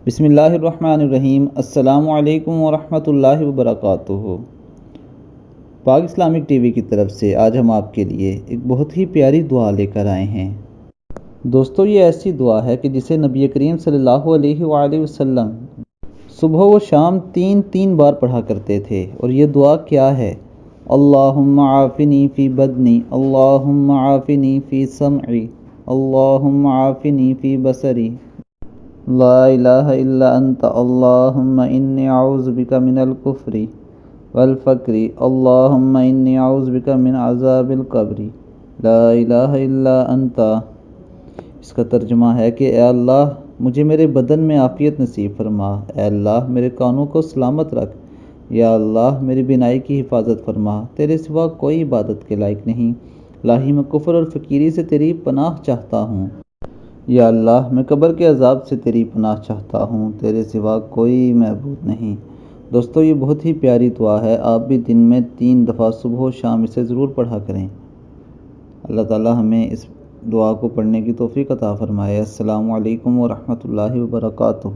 بسم اللہ الرحمن الرحیم۔ السلام علیکم ورحمۃ اللہ وبرکاتہ۔ پاک اسلامک ٹی وی کی طرف سے آج ہم آپ کے لیے ایک بہت ہی پیاری دعا لے کر آئے ہیں۔ دوستو، یہ ایسی دعا ہے کہ جسے نبی کریم صلی اللہ علیہ وآلہ وسلم صبح و شام تین بار پڑھا کرتے تھے۔ اور یہ دعا کیا ہے؟ اللہم عافنی فی بدنی، اللہم عافنی فی سمعی، اللہم عافنی فی بصری، لا الہ الا انت اللہم انی اعوذ بک من الکفر والفقر، اللہم انی اعوذ بک من عذاب القبر، لا الہ الا انت۔ اس کا ترجمہ ہے کہ اے اللہ مجھے میرے بدن میں عافیت نصیب فرما، اے اللہ میرے کانوں کو سلامت رکھ، یا اللہ میری بینائی کی حفاظت فرما، تیرے سوا کوئی عبادت کے لائق نہیں، الہی میں کفر اور فقیری سے تیری پناہ چاہتا ہوں، یا اللہ میں قبر کے عذاب سے تیری پناہ چاہتا ہوں، تیرے سوا کوئی معبود نہیں۔ دوستو، یہ بہت ہی پیاری دعا ہے، آپ بھی دن میں 3 دفعہ صبح و شام اسے ضرور پڑھا کریں۔ اللہ تعالی ہمیں اس دعا کو پڑھنے کی توفیق عطا فرمائے۔ السلام علیکم ورحمۃ اللہ وبرکاتہ۔